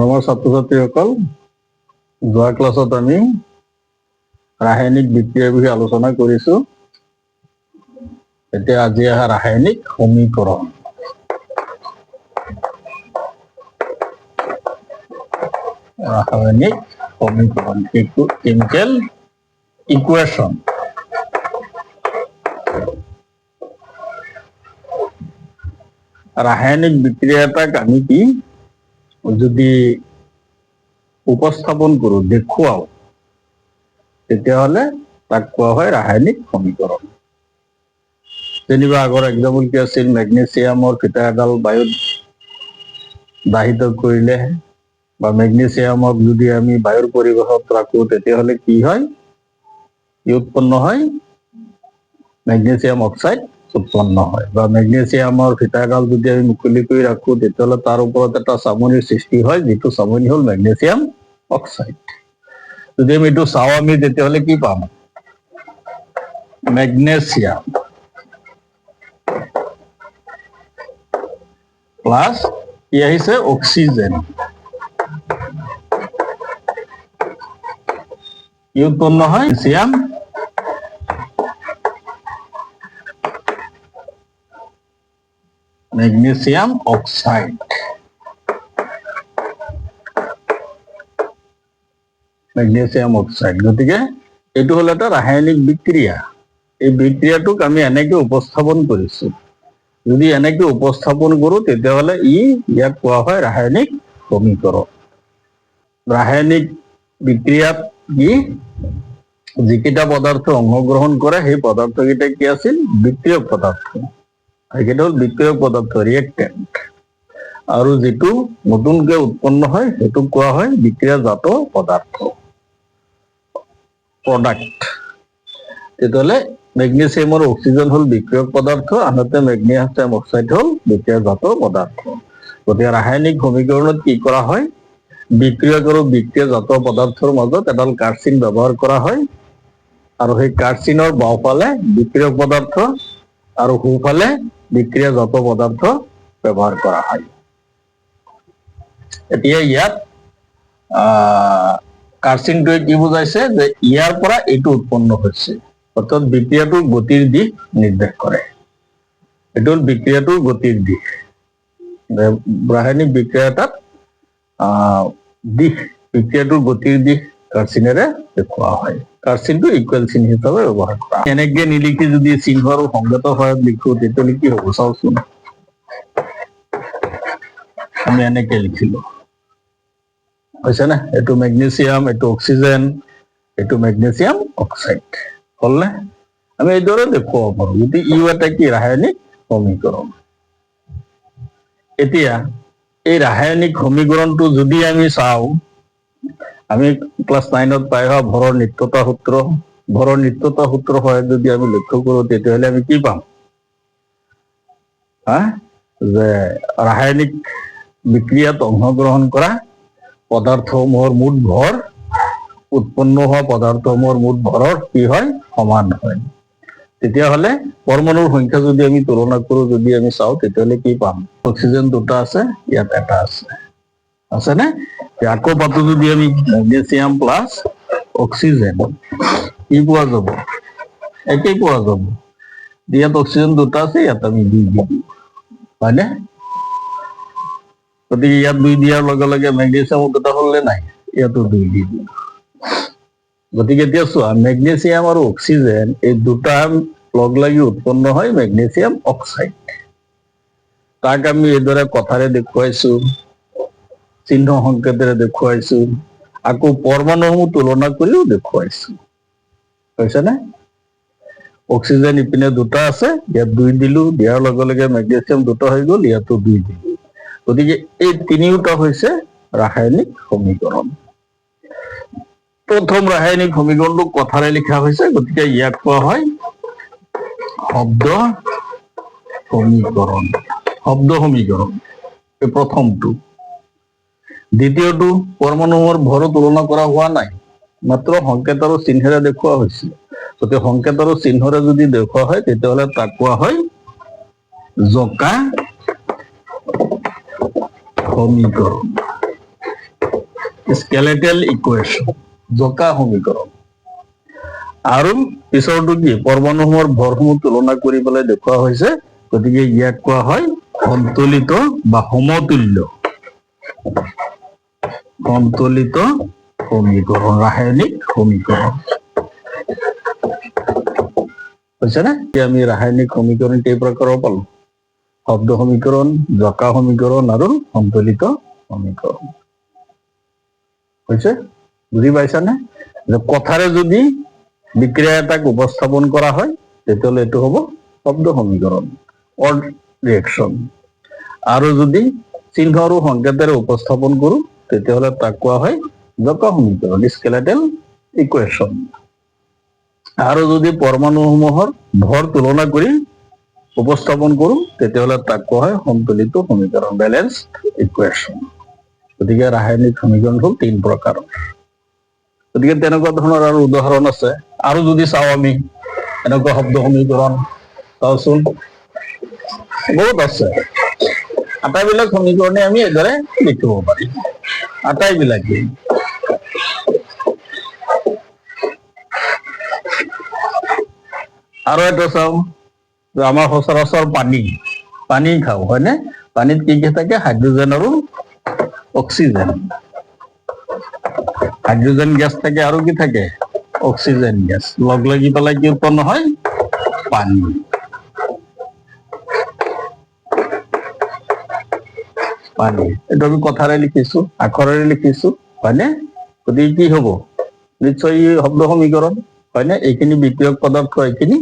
মৰমৰ ছাত্ৰ ছাত্ৰীসকল, যোৱা ক্লাছত আমি ৰাসায়নিক বিক্ৰিয়াৰ বিষয়ে আলোচনা কৰিছো। এতিয়া আজি আহা ৰাসায়নিক সমীকৰণ। ৰাসায়নিক সমীকৰণ, কেমিকেল ইকুৱেশ্যন। ৰাসায়নিক বিক্ৰিয়া এটাক আমি কি যদি উপস্থাপন কৰো, দেখুৱাও, তেতিয়াহ'লে তাক কোৱা হয় ৰাসায়নিক সমীকৰণ। যেনিবা আগৰ এক্সাম্পল কি আছিল, মেগনেছিয়ামৰ ফিটা এডাল বায়ুত দাহিত কৰিলে বা মেগনেছিয়ামক যদি আমি বায়ুৰ পৰিৱেশত ৰাখো, তেতিয়াহ'লে কি হয়, কি উৎপন্ন হয়, মেগনেছিয়াম অক্সাইড উৎপন্ন হয়। বা মেগনেছিয়ামৰ ফিটা এডাল যদি আমি মুকলি কৰি ৰাখো, তেতিয়াহ'লে তাৰ ওপৰত এটা চামনিৰ সৃষ্টি হয়, যিটো চামনি হ'ল মেগনেছিয়াম অক্সাইড। যদি আমি এইটো চাওঁ, আমি তেতিয়াহ'লে কি পাম, মেগনেছিয়াম প্লাস কি আহিছে, অক্সিজেন, কি উৎপন্ন হয়, magnesium magnesium oxide. Magnesium oxide. গতিকে এইটো হল এটা ৰাসায়নিক বিক্ৰিয়া। এই বিক্ৰিয়াটোক আমি এনেকে উপস্থাপন কৰিছো। যদি এনেকে উপস্থাপন কৰো, তেতিয়াহ'লে ইয়াক কোৱা হয় ৰাসায়নিক সমীকৰণ। ৰাসায়নিক বিক্ৰিয়াত যিকেইটা পদাৰ্থ অংশগ্ৰহণ কৰে, সেই পদাৰ্থকেইটা কি আছিল, বিক্ৰিয়ক পদাৰ্থ। সেইকেইটা হ'ল বিক্ৰিয়ক পদাৰ্থ, ৰিয়েক্টেণ্ট। আৰু যিটো নতুনকে উৎপন্ন হয়, সেইটোক কোৱা হয় বিক্ৰিয়াজাত পদাৰ্থ, প্ৰডাক্ট। তেতিয়াহ'লে মেগনেছিয়াম আৰু অক্সিজেন হ'ল বিক্ৰিয়ক পদাৰ্থ, আনহাতে মেগনেছিয়াম অক্সাইড হ'ল বিক্ৰিয়াজাত পদাৰ্থ। গতিকে ৰাসায়নিক সমীকৰণত কি কৰা হয়, বিক্ৰিয়ক আৰু বিক্ৰিয়াজাত পদাৰ্থৰ মাজত এডাল কাৰ্চিন ব্যৱহাৰ কৰা হয়, আৰু সেই কাৰ্চিনৰ বাওঁফালে বিক্ৰিয়ক পদাৰ্থ আৰু সোঁফালে বিক্ৰিয়াজাত পদাৰ্থ ব্যৱহাৰ কৰা হয়। এতিয়া ইয়াত কাৰ্চিনটোৱে কি বুজাইছে, যে ইয়াৰ পৰা এইটো উৎপন্ন হৈছে, অৰ্থাৎ বিক্ৰিয়াটোৰ গতিৰ দিশ নিৰ্দেশ কৰে। এইটো হ'ল বিক্ৰিয়াটোৰ গতিৰ দিশ। ৰাসায়নিক বিক্ৰিয়া এটাত দিশ, বিক্ৰিয়াটোৰ গতিৰ দিশ কাৰ্চিনেৰে দেখুওৱা হয়। কাৰ্চিনটো ইকুৱেল চিন হিচাপে ব্যৱহাৰ কৰা হয়। এনেকে নিলিখি যদি চিহ্ন আৰু সংকেতৰ সহায়ত লিখো, তেতিয়াহ'লে কি হ'ব চাওচোন। আমি এনেকে লিখিলো, হৈছে নে, এইটো মেগনেছিয়াম, এইটো অক্সিজেন, এইটো মেগনেছিয়াম অক্সাইড, হলনে? আমি এইদৰে দেখুৱাব পাৰো, যদি এটা কি ৰাসায়নিক সমীকৰণ। এতিয়া এই ৰাসায়নিক সমীকৰণটো যদি আমি চাওঁ, আমি ক্লাছ 9ত পাই অহা ভৰৰ নিত্যতা সূত্ৰ, ভৰৰ নিত্যতা সূত্ৰ সহায়ত যদি আমি লক্ষ্য কৰো, তেতিয়াহ'লে আমি কি পাম, যে ৰাসায়নিক বিক্ৰিয়াত অংশগ্ৰহণ কৰা পদাৰ্থসমূহৰ মুঠ ভৰ উৎপন্ন হোৱা পদাৰ্থসমূহৰ মুঠ ভৰৰ কি হয়, সমান হয়। তেতিয়াহ'লে পৰমাণুৰ সংখ্যা যদি আমি তুলনা কৰো, যদি আমি চাওঁ, তেতিয়াহ'লে কি পাম, অক্সিজেন দুটা আছে, ইয়াত এটা আছে নে? আকৌ পাতো যদি আমি মেগনেছিয়াম প্লাস অক্সিজেন, কি পোৱা যাব, একেই পোৱা যাব। ইয়াত অক্সিজেন দুটা আছে, ইয়াত আমি 2 দি দিম, হয়নে? গতিকে ইয়াত 2 দিয়াৰ লগে লগে মেগনেছিয়াম দুটা হ'লে নাই, ইয়াতো 2 দি দিম। গতিকে এতিয়া চোৱা, মেগনেছিয়াম আৰু অক্সিজেন এই দুটা লগ লাগি উৎপন্ন হয় মেগনেছিয়াম অক্সাইড। তাক আমি এইদৰে কথাৰে দেখুৱাইছো, চিহ্ন সংকেতেৰে দেখুৱাইছো, আকৌ পৰমাণুসমূহ তুলনা কৰিও দেখুৱাইছো, হৈছে নে? অক্সিজেন ইপিনে দুটা আছে, ইয়াত 2 দিলো, দিয়াৰ লগে লগে মেগনেছিয়াম দুটা হৈ গ'ল, ইয়াতো 2 দিলো। গতিকে এই তিনিওটা হৈছে ৰাসায়নিক সমীকৰণ। প্ৰথম ৰাসায়নিক সমীকৰণটো কথাৰে লিখা হৈছে, গতিকে ইয়াক কোৱা হয় শব্দ সমীকৰণ। শব্দ সমীকৰণ এই প্ৰথমটো। দ্বিতীয়টো পৰমাণুৰ ভৰো তুলনা কৰা হোৱা নাই, মাত্ৰ সংকেত আৰু চিহ্নেৰে দেখুওৱা হৈছে। গতিকে সংকেত আৰু চিহ্নৰে যদি দেখুওৱা হয়, তেতিয়াহ'লে তাক কোৱা হয় জোকা সমীকৰণ। স্কেলেটেল ইকুৱেশ্যন, জকা সমীকৰণ। আৰু পিছৰটো কি, পৰমাণুসমূহৰ ভৰসমূহ তুলনা কৰি পেলাই দেখুওৱা হৈছে, গতিকে ইয়াক কোৱা হয় সন্তুলিত বা সমতুল্য সমীকৰণ, ৰাসায়নিক সমীকৰণ। হৈছে নে? আমি ৰাসায়নিক সমীকৰণ কেই প্ৰকাৰৰ পালো? শব্দ সমীকৰণ, জকা সমীকৰণ আৰু সন্তুলিত সমীকৰণ। হৈছে? বুজি পাইছানে? যে কথাৰে যদি বিক্ৰিয়া এটাক উপস্থাপন কৰা হয় তেতিয়াহ'লে এইটো হ'ব শব্দ সমীকৰণ, অড ৰিয়েকশ্যন। আৰু যদি চিহ্ন আৰু সংকেতেৰে উপস্থাপন কৰো তেতিয়াহ'লে তাক কোৱা হয় জকা সমীকৰণ, স্কেলেটেল ইকুৱেশ্যন। আৰু যদি পৰমাণুসমূহৰ ভৰ তুলনা কৰি উপস্থাপন কৰো তেতিয়াহ'লে তাক কোৱা হয় সন্তুলিত সমীকৰণ, বেলেন্সড ইকুৱেশ্যন। গতিকে ৰাসায়নিক সমীকৰণ হ'ল 3 প্ৰকাৰৰ। গতিকে তেনেকুৱা ধৰণৰ আৰু উদাহৰণ আছে। আৰু যদি চাওঁ আমি এনেকুৱা শব্দ সমীকৰণ, চাওচোন বহুত আছে। আটাইবিলাক সমীকৰণে আমি এইদৰে লিখিব পাৰিম, আটাইবিলাকেই। আৰু এটা চাওঁ, আমাৰ সচৰাচৰ পানী খাওঁ, হয়নে? পানীত কি কি থাকে? হাইড্ৰজেন আৰু অক্সিজেন। হাইড্ৰজেন গেছ থাকে আৰু কি থাকে? Oxygen gas. লগ লাগি পেলাই কি উৎপন্ন হয়? পানী। এইটো আমি কথাৰে লিখিছো, আখৰেৰে লিখিছো, হয়নে? গতিকে কি হব? নিশ্চয় শব্দ সমীকৰণ, হয়নে? এইখিনি বিক্ৰিয়ক পদাৰ্থ, এইখিনি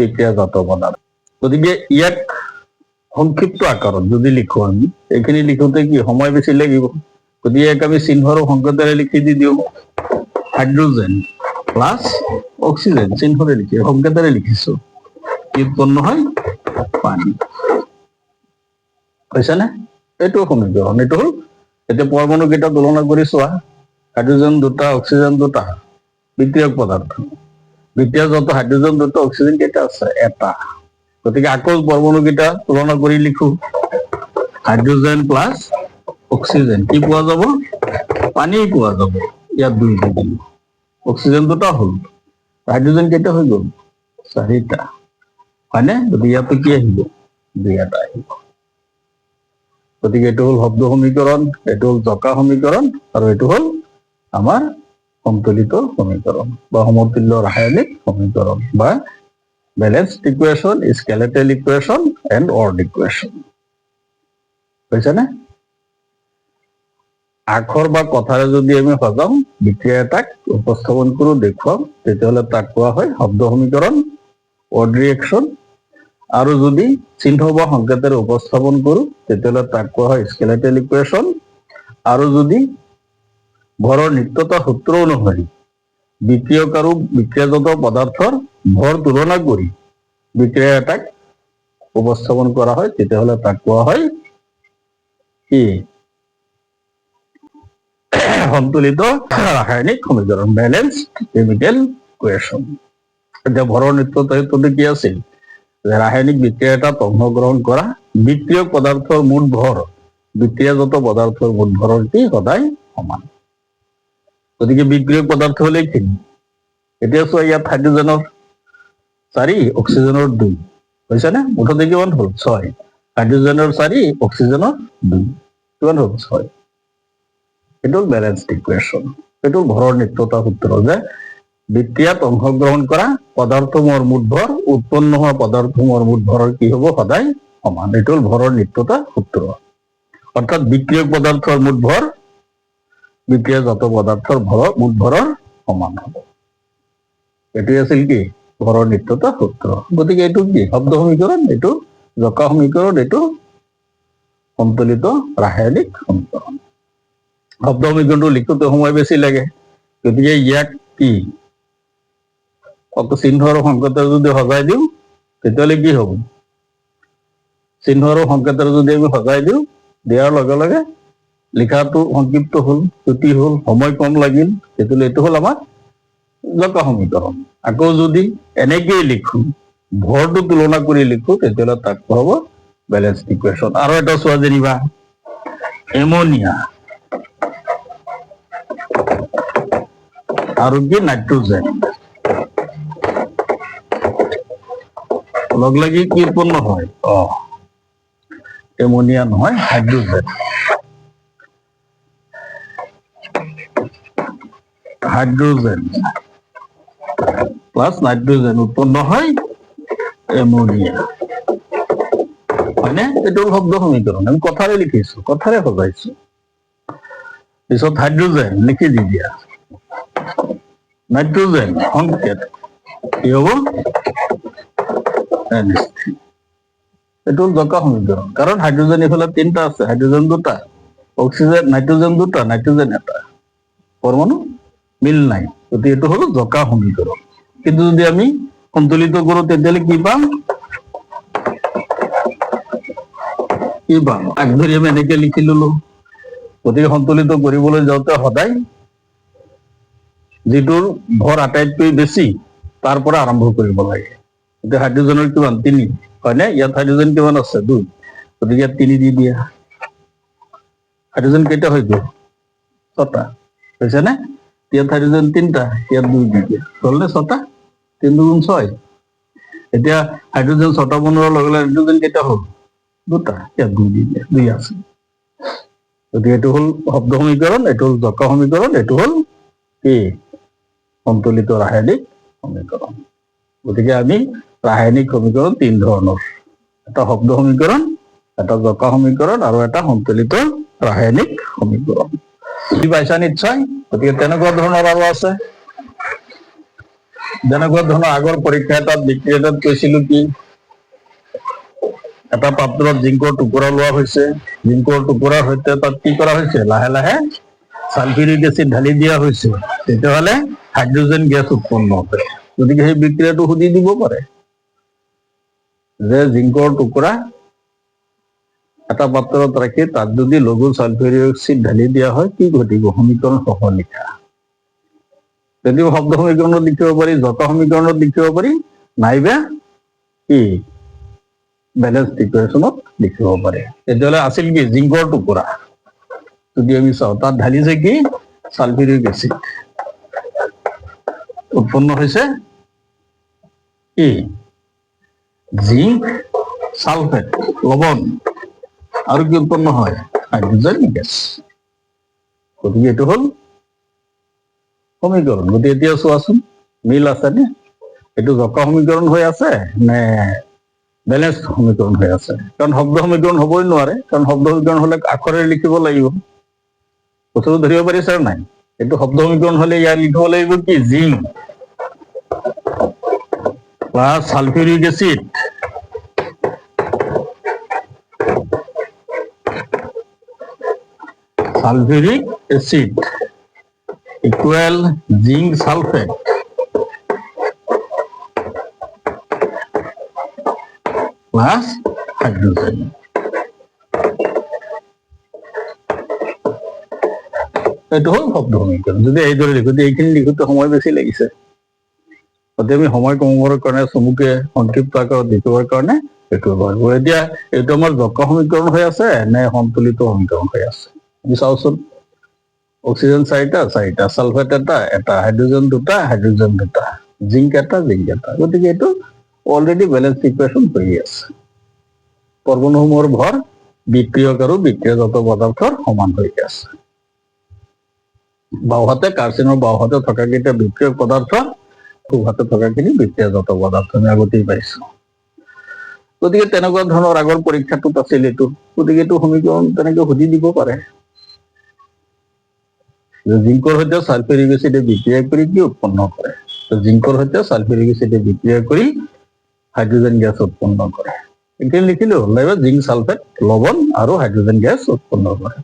বিক্ৰিয়াজাত পদাৰ্থ। গতিকে ইয়াক সংক্ষিপ্ত আকাৰত যদি লিখো আমি, এইখিনি লিখোতে কি সময় বেছি লাগিব। গতিকে ইয়াক আমি চিহ্ন আৰু সংকেতেৰে লিখি দি দিওঁ, হাইড্ৰজেন প্লাছ অক্সিজেন, চিহ্নৰে লিখি সংকেতেৰে লিখিছো, কি উৎপন্ন হয়? পানী। হৈছে নে? এইটো সমীকৰণ। এইটো হ'ল, এতিয়া পৰমাণু কেইটা তুলনা কৰি চোৱা, হাইড্ৰজেন 2টা, অক্সিজেন 2টা, বিক্ৰিয়ক পদাৰ্থ। বিক্ৰিয়াজাত হাইড্ৰজেন 2টা, অক্সিজেন কেইটা আছে? 1টা। গতিকে আকৌ পৰমাণু কেইটা তুলনা কৰি লিখো, হাইড্ৰজেন প্লাছ অক্সিজেন, কি পোৱা যাব? পানী পোৱা যাব। ইয়াত 2 দি দিলো, অক্সিজেন 2টা হ'ল, হাইড্ৰজেন কেইটা হৈ গ'ল? 4টা, হয়নে? গতিকে ইয়াতো কি আহিব? 2 এটা আহিব। গতিকে এইটো হ'ল শব্দ সমীকৰণ, এইটো হ'ল জকা সমীকৰণ, আৰু এইটো হ'ল আমাৰ সন্তুলিত সমীকৰণ বা সমতুল্য ৰাসায়নিক সমীকৰণ বা balanced equation, skeletal equation and odd equation. হৈছে নে? আখৰ বা কথাৰে যদি আমি সজাম, বিক্ৰিয়া এটাক উপস্থাপন কৰো, দেখুৱাম, তেতিয়াহ'লে তাক কোৱা হয় শব্দ সমীকৰণ, অড ৰিয়েকশ্যন। আৰু যদি চিহ্ন বা সংকেতেৰে উপস্থাপন কৰো তেতিয়াহ'লে তাক কোৱা হয় স্কেলেটেল ইকুৱেশ্যন। আৰু যদি ভৰৰ নিত্যতা সূত্ৰ অনুসৰি বিক্ৰিয়ক আৰু বিক্ৰিয়াজাত পদাৰ্থৰ ভৰ তুলনা কৰি বিক্ৰিয়া এটাক উপস্থাপন কৰা হয় তেতিয়াহ'লে তাক কোৱা হয় কি? সন্তুলিত ৰাসায়নিক সমীকৰণ, বেলেন্সড কেমিকেল ইকুৱেশ্যন। এতিয়া ভৰৰ নিত্যতা সূত্ৰটো কি আছিল? ৰাসায়নিক বিক্ৰিয়া এটাত অংশগ্ৰহণ কৰা বিক্ৰিয়ক পদাৰ্থৰ মুঠ ভৰ বিক্ৰিয়াজাত পদাৰ্থৰ মুঠ ভৰৰ কি সদায় সমান। গতিকে বিক্ৰিয়ক পদাৰ্থ হলে এইখিনি। এতিয়া চোৱা, ইয়াত হাইড্ৰজেনৰ 4, অক্সিজেনৰ 2, হৈছে নে? মুঠতে কিমান হ'ল? 6। হাইড্ৰজেনৰ 4, অক্সিজেনৰ 2, কিমান হ'ল? 6। এইটো বেলেন্সড ইকুৱেশ্যন। এইটো ভৰৰ নিত্যতা সূত্ৰ, যে বিক্ৰিয়াত অংশগ্ৰহণ কৰা পদাৰ্থসমূহৰ মুঠ ভৰ উৎপন্ন হোৱা পদাৰ্থসমূহৰ মুঠ ভৰৰ কি হ'ব? সদায় সমান। এইটো হ'ল ভৰৰ নিত্যতা সূত্ৰ। অৰ্থাৎ বিক্ৰিয়ক পদাৰ্থৰ মুঠ ভৰ বিক্ৰিয়াজাত পদাৰ্থৰ মুঠ ভৰৰ সমান হ'ব। এইটোৱে আছিল কি? ভৰৰ নিত্যতা সূত্ৰ। গতিকে এইটো কি? শব্দ সমীকৰণ, এইটো জকা সমীকৰণ, এইটো সন্তুলিত ৰাসায়নিক সমীকৰণ। শব্দ সমীকৰণটো লিখোতে সময় বেছি লাগে, গতিকে ইয়াক কি চিহ্ন আৰু সংকেতেৰে যদি সজাই দিওঁ তেতিয়াহ'লে কি হ'ব? চিহ্ন আৰু সংকেতেৰে যদি আমি সজাই দিওঁ, দিয়াৰ লগে লগে লিখাটো সংক্ষিপ্ত হ'ল, ছুটি হ'ল, সময় কম লাগিল, তেতিয়াহ'লে এইটো হ'ল আমাৰ জকা সমীকৰণ। আকৌ যদি এনেকেই লিখো, ভৰটো তুলনা কৰি লিখো, তেতিয়াহ'লে তাক কোৱা হ'ব বেলেন্সড ইকুৱেশ্যন। আৰু এটা চোৱা, যেনিবা এমনিয়া আৰু কি নাইট্ৰোজেন লগ লাগি কি উৎপন্ন হয় এমোনিয়া নহয় হাইড্ৰোজেন প্লাস নাইট্ৰোজেন উৎপন্ন হয় এমোনিয়া হয়নে এইটো শব্দ সমীকৰণ আমি কথাৰে লিখিছো কথাৰে সজাইছো পিছত হাইড্ৰোজেন লিখি দি দিয়া নাইট্ৰোজেন সংকেত কি হব এইটো জকা সমীকৰণ কাৰণ হাইড্ৰোজেন এইফালে তিনটা আছে হাইড্ৰোজেন দুটা অক্সিজেন নাইট্ৰোজেন এটা পৰমাণু মিল নাই গতিকে এইটো হলো জকা সমীকৰণ কিন্তু যদি আমি সন্তুলিত কৰো তেতিয়াহ'লে কি পাম আগ ধৰি আমি এনেকে লিখি ললো গতিকে সন্তুলিত কৰিবলৈ যাওঁতে সদায় যিটোৰ ভৰ আটাইতকৈ বেছি তাৰ পৰা আৰম্ভ কৰিব লাগে এতিয়া হাইড্ৰোজেনৰ কিমান 3 হয়নে ইয়াত হাইড্ৰোজেন কিমান আছে 2 গতিকে 3 দি দিয়া হাইড্ৰোজেন কেইটা হৈ গ'ল 6টা হৈছে নে ইয়াত হাইড্ৰোজেন 3টা ইয়াত 2 দি দিয়া হলনে 6টা 3 2 গুণ 6 এতিয়া হাইড্ৰোজেন 6টা বনোৱাৰ লগে লগে হাইড্ৰোজেন কেইটা হ'ল 2টা ইয়াত 2 দি দিয়া 2 আছে গতিকে এইটো হল শব্দ সমীকৰণ এইটো হল জকা সমীকৰণ এইটো হল কি সন্তুলিত ৰাসায়নিক সমীকৰণ গতিকে আমি ৰাসায়নিক সমীকৰণ 3 ধৰণৰ এটা শব্দ সমীকৰণ এটা জকা সমীকৰণ আৰু এটা সন্তুলিত ৰাসায়নিক সমীকৰণ বুজি পাইছা নিশ্চয় গতিকে তেনেকুৱা ধৰণৰ আৰু আছে যেনেকুৱা ধৰণৰ আগৰ পৰীক্ষা এটাত বিক্ৰিয়া এটাত কৈছিলো কি এটা পাত্ৰত জিংকৰ টুকুৰা লোৱা হৈছে জিংকৰ টুকুৰাৰ সৈতে তাত কি কৰা হৈছে লাহে লাহে সালফিউৰিক এসিড ঢালি দিয়া হৈছে তেতিয়াহ'লে হাইড্ৰোজেন গেছ উৎপন্ন হয় গতিকে সেই বিক্ৰিয়াটো সুধি দিব পাৰে যে জিংকৰ টুকুৰা এটা পাত্ৰত ৰাখি তাত যদি লঘু সালফিউৰিক এসিড ঢালি দিয়া হয় কি ঘটিব সমীকৰণ সহ লিখা যদিও শব্দ সমীকৰণত লিখিব পাৰি জকা সমীকৰণত লিখিব পাৰি নাইবা কি বেলেন্স ইকুৱেশ্যনত লিখিব পাৰি তেতিয়াহ'লে আছিল কি জিংকৰ টুকুৰা যদি আমি চাওঁ তাত ঢালিছে কি সালফিউৰিক এসিড উৎপন্ন হৈছে কি জিংক সালফেট লবণ আৰু কি উৎপন্ন হয় হাইড্ৰোজেন গেছ গতিকে এইটো হল সমীকৰণ গতিকে এতিয়া চোৱাচোন মিল আছে নে এইটো জকা সমীকৰণ হৈ আছে নে বেলেন্স সমীকৰণ হৈ আছে কাৰণ শব্দ সমীকৰণ হ'বই নোৱাৰে কাৰণ শব্দ সমীকৰণ হলে আখৰেৰে লিখিব লাগিব বস্তুটো ধৰিব পাৰিছে নাই এইটো শব্দ সমীকৰণ হলে ইয়াৰ লিখিব লাগিব কি zinc plus sulphuric acid equal zinc sulphate plus hydrogen এইটো হল শব্দ সমীকৰণ যদি এইদৰে লিখো এইখিনি লিখোতে সময় বেছি লাগিছে গতিকে আমি সময় কমাবৰ কাৰণে চমুকে সংক্ষিপ্ত আকাৰত লিখিবৰ কাৰণে এইটো ব্যৱহাৰ কৰোঁ এতিয়া এইটো আমাৰ জকা সমীকৰণ হৈ আছে নে সন্তুলিত সমীকৰণ হৈ আছে আমি চাওচোন অক্সিজেন 4টা সালফেট এটা হাইড্ৰোজেন 2টা জিংক এটা গতিকে এইটো অলৰেডি বেলেন্স ইকুৱেশ্যন হৈ আছে পৰমাণুসমূহৰ ভৰ বিক্ৰিয়ক আৰু বিক্ৰিয়াজাত পদাৰ্থৰ সমান হৈ আছে বাওহাতে কাৰ্চিনৰ বাওহাতে থকা কেইটা বিক্ৰিয়ক পদাৰ্থ সোঁহাতে থকাখিনি বিক্ৰিয়াজাত পদাৰ্থ আমি আগতেই পাইছো গতিকে তেনেকুৱা ধৰণৰ আগৰ পৰীক্ষাটোত আছিল এইটো গতিকে এইটো সমীকৰণ তেনেকে সুধি দিব পাৰে জিংকৰ সৈতে সালফিউৰিক এসিডে বিক্ৰিয়া কৰি কি উৎপন্ন কৰে জিংকৰ সৈতে সালফিউৰিক এসিডে বিক্ৰিয়া কৰি হাইড্ৰোজেন গেছ উৎপন্ন কৰে এইখিনি লিখিলে হ'ল নাইবা জিংক সালফেট লবণ আৰু হাইড্ৰোজেন গেছ উৎপন্ন কৰে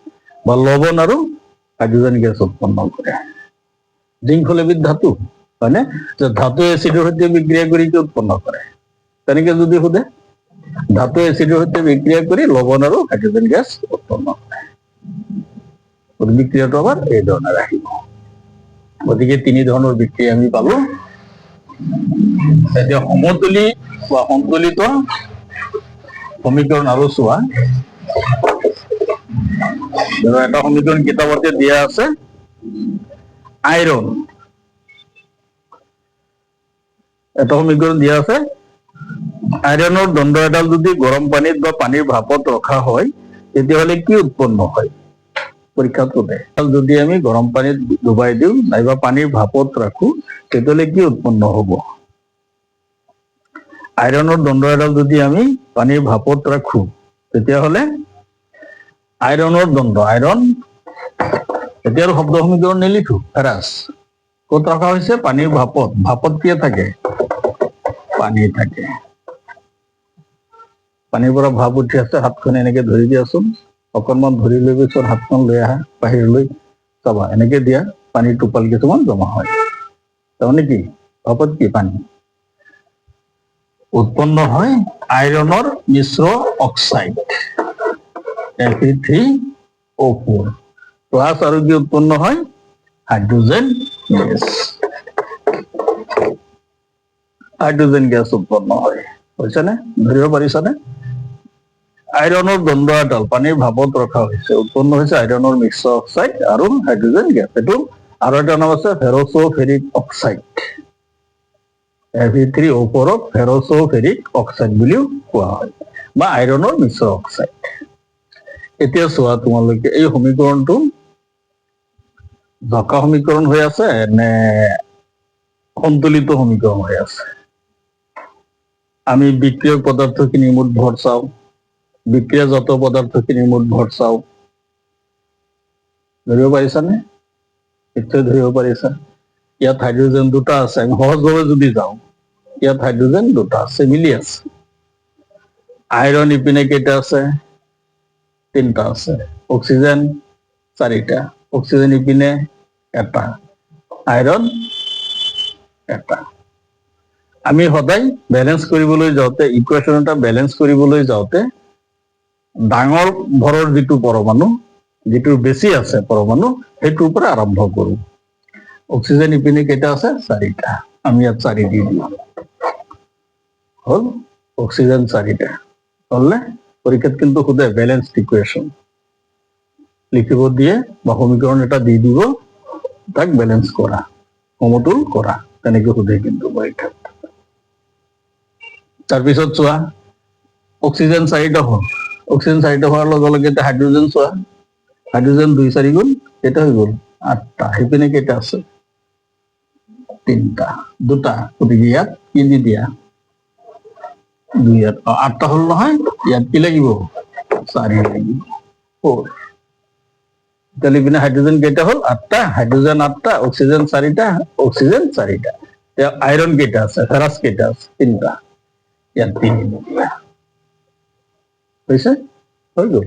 বা লবণ আৰু হাইড্ৰোজেন গেছ উৎপন্ন কৰে জিংক হল এবিধ ধাতু হয়নে যে ধাতু এসিডৰ সৈতে বিক্ৰিয়া কৰি কি উৎপন্ন কৰে তেনেকে যদি সোধে ধাতু এসিডৰ সৈতে বিক্ৰিয়া কৰি লবণ আৰু হাইড্ৰোজেন গেছ উৎপন্ন কৰে বিক্ৰিয়াটো আবাৰ এই ধৰনেৰ ৰাখিব গতিকে 3 ধৰনেৰ বিক্ৰিয়া আমি পালো এতিয়া সমতুলি বা সন্তুলিত সমীকৰণ আৰু চোৱা এটা সমীকৰণ কিতাপতে দিয়া আছে আইৰন এটা সমীকৰণ দিয়া আছে, আইৰণৰ দণ্ড এডাল যদি গৰম পানীত বা পানীৰ ভাপত ৰখা হয় তেতিয়াহ'লে কি উৎপন্ন হয়? পৰীক্ষাত সোধে। যদি আমি গৰম পানীত ডুবাই দিওঁ নাইবা পানীৰ ভাপত ৰাখো তেতিয়াহ'লে কি উৎপন্ন হ'ব? আইৰণৰ দণ্ড এডাল যদি আমি পানীৰ ভাপত ৰাখো তেতিয়াহ'লে আইৰণৰ দণ্ড, আইৰণ, এতিয়া আৰু শব্দ সমীকৰণ নিলিখো, ফেৰাছ ক'ত ৰখা হৈছে? পানীৰ ভাপত। ভাপত কি থাকে? পানী থাকে। পানীৰ পৰা ভাপ উঠি আছে, হাতখন এনেকে ধৰি দিয়াচোন, অকণমান ধৰি লৈ পিছত হাতখন লৈ আহা বাহিৰলৈ, চাবা এনেকে দিয়া পানীৰ টোপাল কিছুমান জমা হয়। তাৰমানে কি? ভাপত কি? পানী। উৎপন্ন হয় আইৰণৰ মিশ্ৰ অক্সাইড Fe3O4 প্লাছ আৰু কি উৎপন্ন হয়? Hydrogen gas. হাইড্ৰোজেন গেছ উৎপন্ন হয়। হৈছেনে? ধৰিব পাৰিছানে? আইৰণৰ দণ্ড এডাল পানীৰ ভাপত ৰখা হৈছে, উৎপন্ন হৈছে আইৰণৰ মিশ্ৰ অক্সাইড আৰু হাইড্ৰোজেন গেছ। এইটো আৰু এটা নাম আছে ফেৰ'চ' অক্সাইড। Fe3O4 ফেৰ'চ' অক্সাইড বুলিও কোৱা হয় বা আইৰণৰ মিশ্ৰ অক্সাইড। এতিয়া চোৱা তোমালোকে এই সমীকৰণটো জকা সমীকৰণ হৈ আছে নে সন্তুলিত সমীকৰণ হৈ আছে? আমি বিক্ৰিয়ক পদাৰ্থখিনি মুঠ ভৰ চাওঁ, বিক্ৰিয়াজাত পদাৰ্থখিনি মুঠ ভৰ চাওঁ। ধৰিব পাৰিছানে? নিশ্চয় ধৰিব পাৰিছা। ইয়াত হাইড্ৰোজেন দুটা আছে, আমি সহজভাৱে যদি যাওঁ, ইয়াত হাইড্ৰোজেন দুটা আছে, মিলি আছে। আইৰণ ইপিনে কেইটা আছে? তিনটা আছে। অক্সিজেন চাৰিটা, অক্সিজেন ইপিনে এটা, আইৰণ এটা। আমি সদায় বেলেঞ্চ কৰিবলৈ যাওঁতে, ইকুৱেশ্যন এটা বেলেঞ্চ কৰিবলৈ যাওঁতে ডাঙৰ ভৰৰ যিটো পৰমাণু, যিটো বেছি আছে পৰমাণু, সেইটোৰ পৰা আৰম্ভ কৰো। অক্সিজেন ইপিনে কেইটা আছে? চাৰিটা, আমি ইয়াত 4 দি দিওঁ। হ'ল অক্সিজেন চাৰিটা। হ'লনে? পৰীক্ষাত কিন্তু সোধে বেলেঞ্চ ইকুৱেশ্যন লিখিব দিয়ে বা সমীকৰণ এটা দি দিব, তাক বেলেঞ্চ কৰা, সমতুল কৰা, তেনেকে সোধে কিন্তু পৰীক্ষাত। তাৰপিছত চোৱা, অক্সিজেন চাৰিটা হ'ল, অক্সিজেন চাৰিটা হোৱাৰ লগে লগে এতিয়া হাইড্ৰোজেন চোৱা, হাইড্ৰোজেন 2 4 গুণ কেইটা হৈ গ'ল? 8টা। সেইপিনে কেইটা আছে? 3টা, 2টা, গতিকে ইয়াত কি দি দিয়া? 2 ইয়াত 8টা হ'ল নহয়, ইয়াত কি লাগিব? 4 লাগিব। 4। তাহলে ইপিনে হাইড্ৰোজেন কেইটা হ'ল? 8টা, হাইড্ৰোজেন 8টা, অক্সিজেন 4টা, অক্সিজেন 4টা। আইৰণ কেইটা আছে? ফেৰাছ কেইটা আছে? 3টা। ইয়াত 3 দিয়া হৈছে, হৈ গ'ল।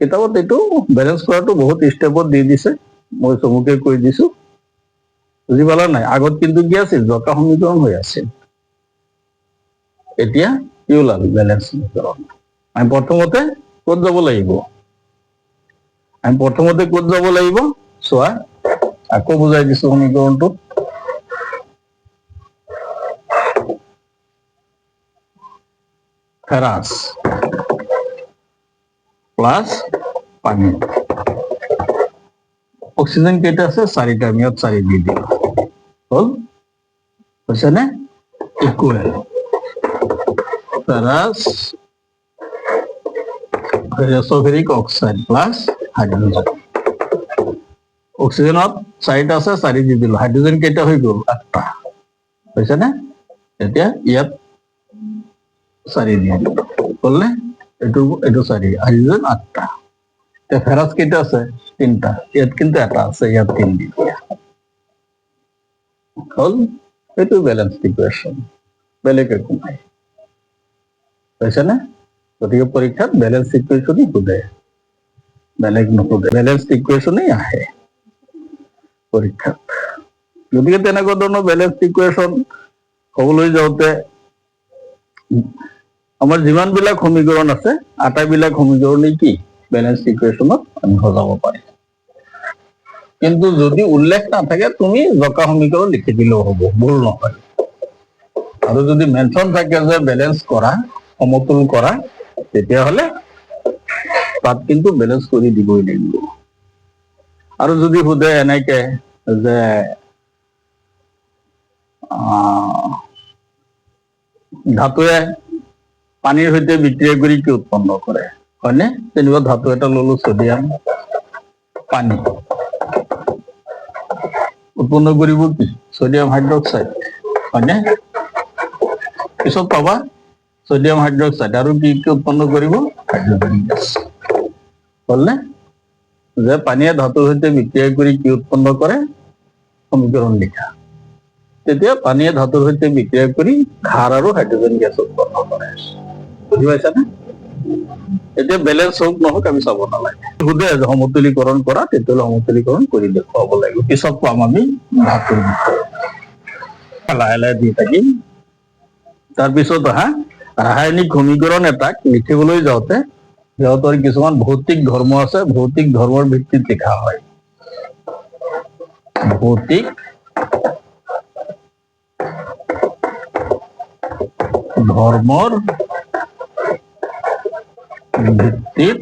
কিতাপত এইটো বেলেঞ্চ কৰাটো বহুত ষ্টেপত দি দিছে, মই চমুকে কৈ দিছো, বুজি পালা নাই? আগত কিন্তু কি আছিল? জকা সমীকৰণ হৈ আছিল। এতিয়া কি ওলাল? বেলেঞ্চ সমীকৰণ। আমি প্ৰথমতে ক'ত যাব লাগিব? চোৱা, আকৌ বুজাই দিছো সমীকৰণটো। ফেৰাছ প্লাছ পানী। অক্সিজেন কেইটা আছে? 4টা, আমি ইয়াত 4 দি দিওঁ। হ'ল? হৈছেনে? Equal ferrous ferroso' oxide plus hydrogen. অক্সিজেনত 4টা আছে, 4 দি দিলো। হাইড্ৰোজেন কেইটা হৈ গ'ল? 8টা। হৈছেনে? এতিয়া ইয়াত 4 দি দিলো। হ'লনে? এইটো 4, হাইড্ৰোজেন 8টা। এতিয়া ফেৰাছ কেইটা আছে? 3টা, ইয়াত কিন্তু এটা আছে, ইয়াত 3 দি দিয়া। হ'ল? এইটো বেলেঞ্চ ইকুৱেশ্যন, বেলেগ একো নাই। হৈছেনে? গতিকে পৰীক্ষাত বেলেঞ্চ ইকুৱেশ্যনই সোধে, বেলেগ নুসুধে। বেলেঞ্চ ইকুৱেশ্যনেই আহে পৰীক্ষাত। গতিকে তেনেকুৱা ধৰণৰ বেলেঞ্চ ইকুৱেশ্যন হ'বলৈ যাওঁতে আমাৰ যিমান বিলাক সমীকৰণ আছে, আটাইবিলাক সমীকৰণেই কি? বেলেঞ্চ ইকুৱেশ্যনত আমি সজাব পাৰিম। কিন্তু যদি উল্লেখ নাথাকে, তুমি জকা সমীকৰণ লিখি দিলেও হ'ব, ভুল নহয়। আৰু যদি মেনশ্যন থাকে যে বেলেঞ্চ কৰা, সমতুল কৰা, তেতিয়াহ'লে তাত কিন্তু বেলেঞ্চ কৰি দিবই লাগিব। আৰু যদি সোধে এনেকে যে ধাতুৱে পানীৰ সৈতে বিক্ৰিয়া কৰি কি উৎপন্ন কৰে, হয়নে? তেনেকুৱা ধাতু এটা ললো, ছডিয়াম, পানী উৎপন্ন কৰিব কি? ছডিয়াম হাইড্ৰক্সাইড, হয়নে? পিছত পাবা ছডিয়াম হাইড্ৰক্সাইড আৰু কি কি উৎপন্ন কৰিব? Hydrogen gas. হলনে? যে পানীয়ে ধাতুৰ সৈতে বিক্ৰিয়া কৰি কি উৎপন্ন কৰে? সমীকৰণ লিখা। তেতিয়া পানীয়ে ধাতুৰ সৈতে বিক্ৰিয়া কৰি ক্ষাৰ আৰু হাইড্ৰজেন গেছ উৎপন্ন কৰে। বুজি পাইছানে? এতিয়া বেলেঞ্চ হওক নহওক আমি চাব নালাগে। সোধে যে সমতুলীকৰণ কৰা, তেতিয়াহ'লে সমতুলীকৰণ কৰি দেখুৱাব লাগিব। পিছত পাম আমি ধাতুৰ বিষয়ে, লাহে লাহে দি থাকিম। তাৰপিছত ৰাসায়নিক সমীকৰণ এটাক লিখিবলৈ যাওঁতে সিহঁতৰ কিছুমান ভৌতিক ধৰ্ম আছে, ভৌতিক ধৰ্মৰ ভিত্তিত লিখা হয়। ভৌতিক ধৰ্মৰ ভিত্তিত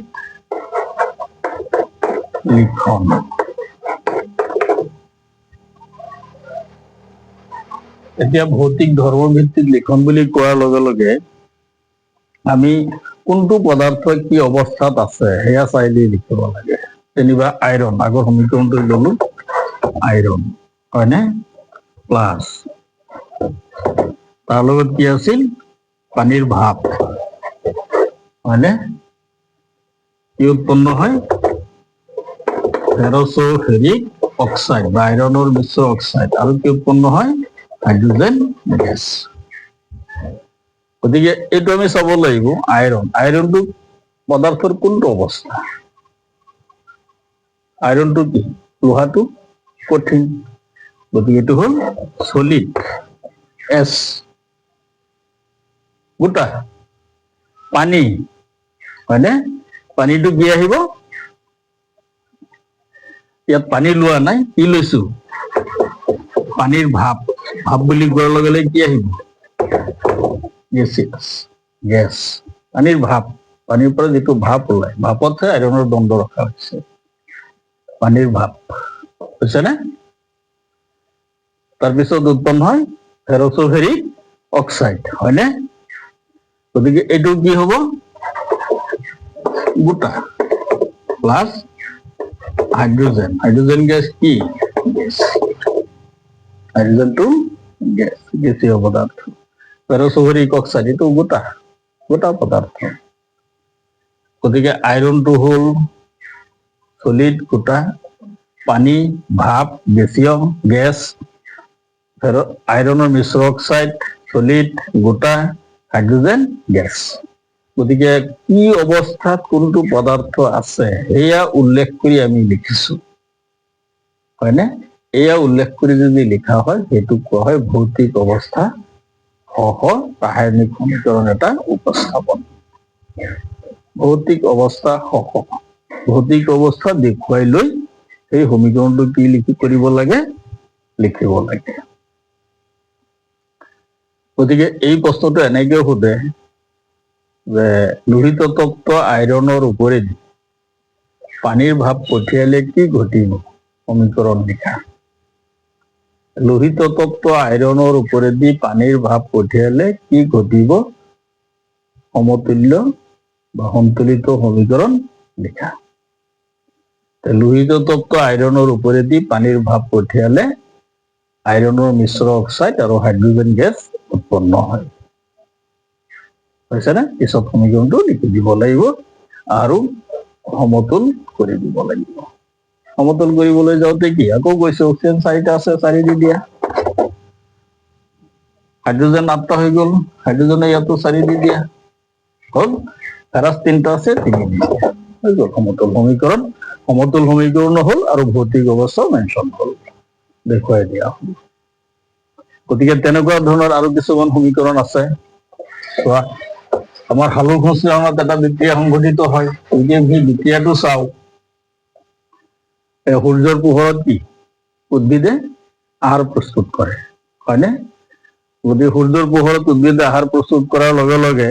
লিখন। এতিয়া ভৌতিক ধৰ্মৰ ভিত্তিত লিখন বুলি কোৱাৰ লগে লগে আমি কোনটো পদাৰ্থ কি অৱস্থাত আছে সেয়া চাই দি লিখিব লাগে। যেনিবা আইৰণ, আগৰ সমীকৰণটো ললো, আইৰণ, হয়নে? প্লাছ তাৰ লগত কি আছিল? পানীৰ ভাপ, হয়নে? কি উৎপন্ন হয়? ফেৰ'চফেৰিক অক্সাইড বা আইৰণৰ মিশ্ৰ অক্সাইড। আৰু কি উৎপন্ন হয়? Hydrogen gas. গতিকে এইটো আমি চাব লাগিব। আইৰণ, আইৰণটো পদাৰ্থৰ কোনটো অৱস্থা? আইৰণটো কি? লোহাটো কঠিন, গতিকে এইটো হ'ল চলিড, এছ। গোটা পানী, হয়নে? পানীটো কি আহিব? ইয়াত পানী লোৱা নাই, কি লৈছো? পানীৰ ভাপ। ভাপ বুলি কোৱাৰ লগে লগে কি আহিব? গেছ। পানীৰ ভাপ, পানীৰ পৰা যিটো ভাপ ওলাই, ভাপতহে আইৰণৰ দ্বন্দ্ব ৰখা হৈছে। পানীৰ ভাপ, বুজিছেনে? তাৰপিছত উৎপন্ন হয় ফেৰ'চফেৰিক অক্সাইড, হয়নে? গতিকে এইটো কি হ'ব? গোটা প্লাছ হাইড্ৰজেন। হাইড্ৰজেন গেছ কি? গেছ। হাইড্ৰজেনটো গেছ, গেছীয় পদাৰ্থ। ফেৰ'চফেৰিক অক্সাইড এইটো গোটা, গোটা পদাৰ্থ। গতিকে আইৰণটো হ'ল চলিড, গোটা, পানী ভাপ, গেছীয়, গেছ, আইৰণৰ মিশ্ৰ অক্সাইড, চলিড, গোটা, হাইড্ৰজেন গেছ। গতিকে কি অৱস্থাত কোনটো পদাৰ্থ আছে সেয়া উল্লেখ কৰি আমি লিখিছো, হয়নে? এয়া উল্লেখ কৰি যদি লিখা হয় সেইটোক কোৱা হয় ভৌতিক অৱস্থা সহ ৰাসায়নিক সমীকৰণ এটা উপস্থাপন। ভৌতিক অৱস্থা সহ, ভৌতিক অৱস্থা দেখুৱাই লৈ সেই সমীকৰণটো কি কৰিব লাগে? লিখিব লাগে। গতিকে এই প্ৰশ্নটো এনেকে সোধে যে লোহিত তত্ত্ব আইৰণৰ ওপৰেদি পানীৰ ভাপ পঠিয়ালে কি ঘটিব? সমীকৰণ লিখা। লোহিত তত্ত্ব আইৰণৰ ওপৰেদি পানীৰ ভাপ পঠিয়ালে কি ঘটিব? সমতুল্য বা সন্তুলিত সমীকৰণ লিখা। লোহিত তত্ত্ব আইৰণৰ ওপৰেদি পানীৰ ভাপ পঠিয়ালে আইৰণৰ মিশ্ৰ অক্সাইড আৰু হাইড্ৰজেন গেছ উৎপন্ন হয়। হৈছেনে? পিছত সমীকৰণটো লিখি দিব লাগিব আৰু সমতুল কৰি দিব লাগিব। সমতুল কৰিবলৈ যাওঁতে কি আকৌ কৈছে অক্সিজেন 4টা আছে, 4 দি দিয়া। হাইড্ৰজেন 8টা হৈ গ'ল, হাইড্ৰজেনে ইয়াতো 4 দি দিয়া। হ'ল, ফেৰাছ 3টা আছে, 3 দি দিয়া। হৈ গ'ল সমতুল সমীকৰণ। সমতুল সমীকৰণ হ'ল আৰু ভৌতিক অৱস্থা মেনশ্যন হ'ল, দেখুৱাই দিয়া হ'ল। গতিকে তেনেকুৱা ধৰণৰ আৰু কিছুমান সমীকৰণ আছে। চোৱা, আমাৰ সালোক সংশ্লেষণত এটা বিক্ৰিয়া সংঘটিত হয়। গতিকে সেই বিক্ৰিয়াটো চাওঁ। সূৰ্যৰ পোহৰত কি উদ্ভিদে আহাৰ প্ৰস্তুত কৰে, হয়নে? গতিকে সূৰ্যৰ পোহৰত উদ্ভিদে আহাৰ প্ৰস্তুত কৰাৰ লগে লগে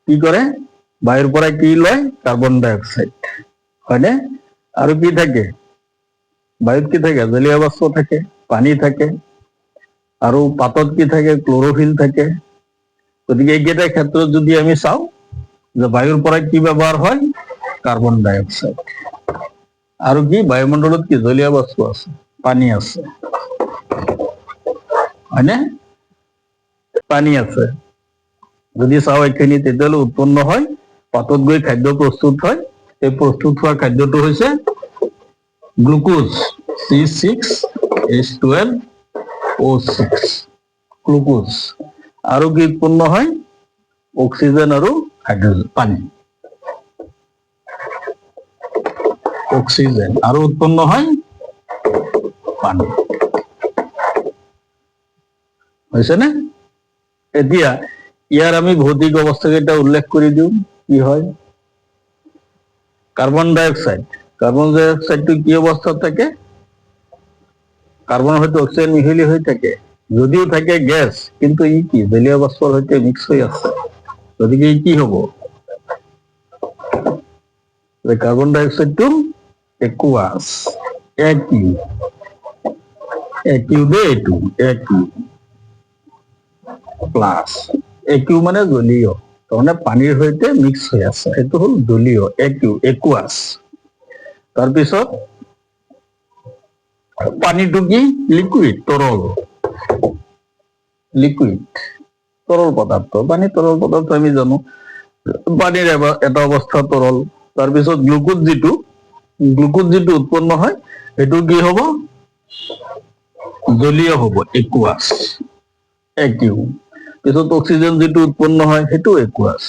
কি কৰে? বায়ুৰ পৰা কি লয়? কাৰ্বন ডাই অক্সাইড, হয়নে? আৰু কি থাকে? বায়ুত কি থাকে? জলীয় বাষ্প থাকে, পানী থাকে। আৰু পাতত কি থাকে, ক্লৰোফিল থাকে। গতিকে এইকেইটা ক্ষেত্ৰত যদি আমি চাওঁ যে বায়ুৰ পৰা কি ব্যৱহাৰ হয়, কাৰ্বন ডাই অক্সাইড। আৰু কি বায়ুমণ্ডলত কি জলীয় বাষ্প আছে, পানী আছে, হয়নে? পানী আছে। যদি চাওঁ এইখিনি, তেতিয়াহ'লে উৎপন্ন হয়, পাতত গৈ খাদ্য প্ৰস্তুত হয়। এই প্ৰস্তুত হোৱা খাদ্যটো হৈছে গ্লুকোজ, C6H12O6, গ্লুকোজ। আৰু কি উৎপন্ন হয়, অক্সিজেন আৰু হাইড্ৰজেন, পানী। অক্সিজেন আৰু উৎপন্ন হয় পানী। হৈছেনে? এতিয়া ইয়াৰ আমি ভৌতিক অৱস্থাকেইটা উল্লেখ কৰি দিওঁ। কি হয়? কাৰ্বন ডাই অক্সাইড, কাৰ্বন ডাই অক্সাইডটো কি অৱস্থাত থাকে? কাৰ্বনৰ সৈতে অক্সিজেন মিহলি হৈ থাকে। যদিও থাকে গেছ, কিন্তু ই কি জলীয় বাষ্পৰ সৈতে মিক্স হৈ আছে। গতিকে ই কি হ'ব? কাৰ্বন ডাই অক্সাইডটো একুৱাছ, একিউ দেই, এইটো একিউ প্লাছ। একিউ মানে জলীয়, তাৰমানে পানীৰ সৈতে মিক্স হৈ আছে, সেইটো হ'ল জলীয়, একুৱাছ। তাৰপিছত পানীটো কি? লিকুইড, তৰল। লিকুইড, তৰল পদাৰ্থ। পানী তৰল পদাৰ্থ আমি জানো, পানীৰ এটা অৱস্থা তৰল। তাৰপিছত গ্লুকোজ যিটো উৎপন্ন হয়, সেইটো কি হ'ব? জলীয় হ'ব, একুৱাছ, একিউ। পিছত অক্সিজেন যিটো উৎপন্ন হয়, সেইটো একুৱাছ,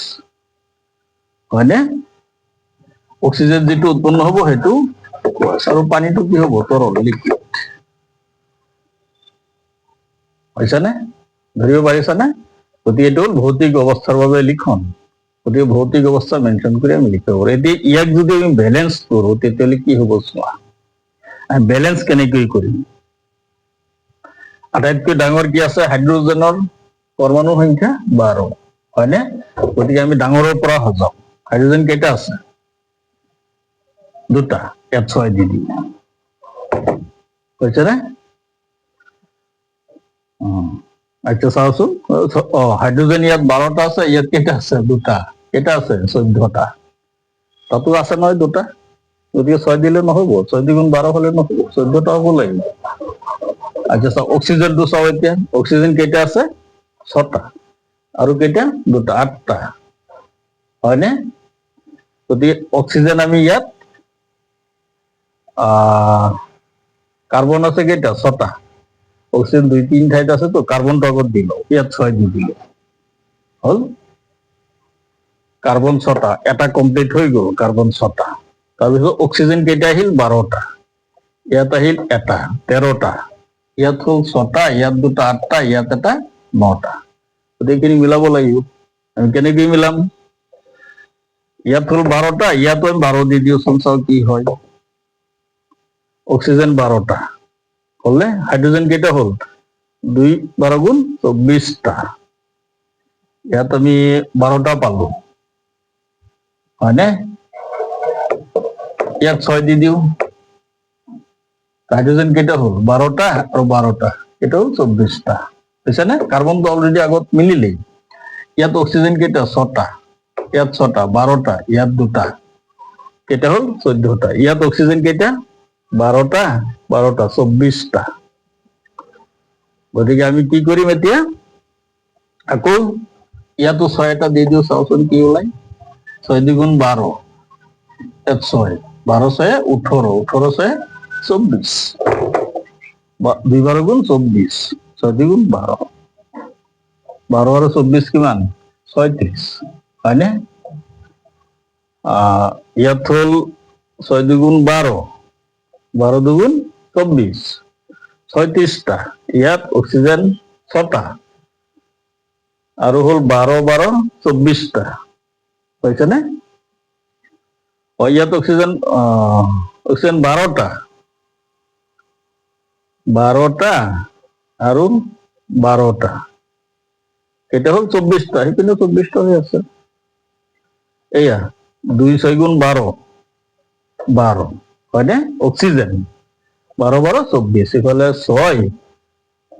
হয়নে? অক্সিজেন যিটো উৎপন্ন হ'ব, সেইটো একুৱাছ। আৰু পানীটো কি হ'ব? তৰল, লিকুইড। হৈছেনে? ধৰিব পাৰিছানে? গতিকে এইটো হ'ল ভৌতিক অৱস্থাৰ বাবে লিখন। গতিকে ভৌতিক অৱস্থা মেনশ্যন কৰি আমি লিখিব পাৰোঁ। এতিয়া ইয়াক যদি আমি বেলেঞ্চ কৰোঁ, তেতিয়াহ'লে কি হ'ব চোৱা। আমি বেলেঞ্চ কেনেকৈ কৰিম? আটাইতকৈ ডাঙৰ কি আছে? হাইড্ৰজেনৰ পৰমাণু সংখ্যা 12, হয়নে? গতিকে আমি ডাঙৰৰ পৰা সজাওঁ। হাইড্ৰজেন কেইটা আছে? 2টা, ইয়াত 6 দি দিম। হৈছেনে? আচ্ছা চাওচোন। হাইড্ৰজেন ইয়াত 12টা আছে, ইয়াত কেইটা আছে? 2টা। কেইটা আছে? 14টা। তাতো আছে নহয় 2টা। গতিকে 6 দিলে নহ'ব, 6 2 12 হ'লে নহ'ব, 14টা হ'ব লাগিব। আচ্ছা চাওঁ, অক্সিজেনটো চাওঁ এতিয়া। অক্সিজেন কেইটা আছে? 6টা। আৰু কেইটা? 2টা, 8টা, হয়নে? গতিকে অক্সিজেন আমি ইয়াত কাৰ্বন আছে কেইটা? 6টা। অক্সিজেন 2-3 ঠাইত আছে, তো কাৰ্বনটো আগত দিল, ইয়াত 6 দি দিল, হ'ল। কাৰ্বন 6টা, এটা কমপ্লিট হৈ গ'ল, কাৰ্বন 6টা। তাৰপিছত অক্সিজেন কেইটা আহিল? 12টা। ইয়াত আহিল এটা, 13টা। ইয়াত হ'ল 6টা, ইয়াত 2টা, 8টা, ইয়াত এটা 9টা। গোটেইখিনি মিলাব লাগিব। আমি কেনেকৈ মিলাম? ইয়াত হ'ল 12টা, ইয়াতো আমি 12 দি দিওঁচোন, চাওঁ কি হয়। অক্সিজেন 12টা হ'লে, হাইড্ৰজেন কেইটা হ'ল? 2 12 গুণ 24টা। ইয়াত আমি 12টা পালো, হয়নে? ইয়াত 6 দি দিওঁ। হাইড্রোজেন কেইটা হল? 12টা আর 12টা, এটা হল 24টা। বুঝছেনে? কার্বন তো অলরেডি আগত মিলিলেই। ইয়াত অক্সিজেন কেইটা? 6টা। ইয়াত 6টা, 12টা, ইয়াত 2টা, কেইটা হল? 14টা। ইয়াত অক্সিজেন কেইটা? 12টা, 12টা, 24টা। গতিকে আমি কি কৰিম এতিয়া? আকৌ ইয়াতো 6 এটা দি দিওঁ, চাওচোন কি ওলাই। 6 2 12, ইয়াত 6, 12 6 18, 18 6 24, 2 12 গুণ 24, 6 2 12, 12 আর 24 কিমান? 36, হয়নে? ইয়াত হল 6 2 12, 12 2 24, 36টা। ইয়াত অক্সিজেন 6টা আৰু হল 12 12 24টা, হয়েছে? ইয়াত অক্সিজেন 12টা, 12টা আৰু 12টা, এটা হল 24টা, সেইপিনে 24টা হয়ে আছে। এয়া 2 6 গুণ 12, 12, হয়নে? অক্সিজেন 12 12 24, এফালে 6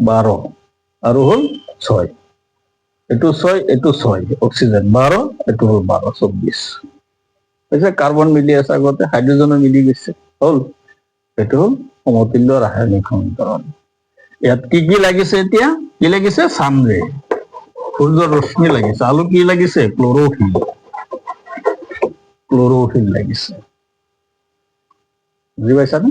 12, আৰু হ'ল 6, এইটো 6 এইটো 6, অক্সিজেন 12, এইটো হ'ল 12, 24। কাৰ্বন মিলি আছে আগতে, হাইড্ৰজেনো মিলি গৈছে, হ'ল এইটো হ'ল সমতুল্য ৰাসায়নিক সমীকৰণ। ইয়াত কি কি লাগিছে? এতিয়া কি লাগিছে? চানৰে, সূৰ্যৰ ৰশ্মি লাগিছে, আৰু কি লাগিছে? ক্লৰ'ফিল, ক্লৰ'ফিল লাগিছে। বুজি পাইছানে?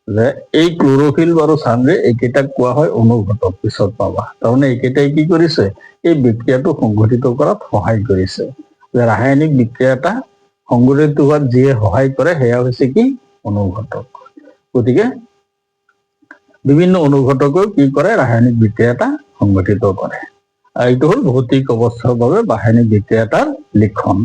যে এই ক্লৰ'ফিল আৰু চানৰে এইকেইটাক কোৱা হয় অনুঘটক, পিছত পাবা। তাৰমানে এইকেইটাই কি কৰিছে? এই বিক্ৰিয়াটো সংঘটিত কৰাত সহায় কৰিছে। যে ৰাসায়নিক বিক্ৰিয়া এটা সংঘটিত হোৱাত যিয়ে সহায় কৰে সেয়া হৈছে কি? অনুঘটক। গতিকে বিভিন্ন অনুঘটকেও কি কৰে? ৰাসায়নিক বিক্ৰিয়া এটা সংঘটিত কৰে। এইটো হ'ল ভৌতিক অৱস্থাৰ বাবে ৰাসায়নিক বিক্ৰিয়া এটাৰ লিখন।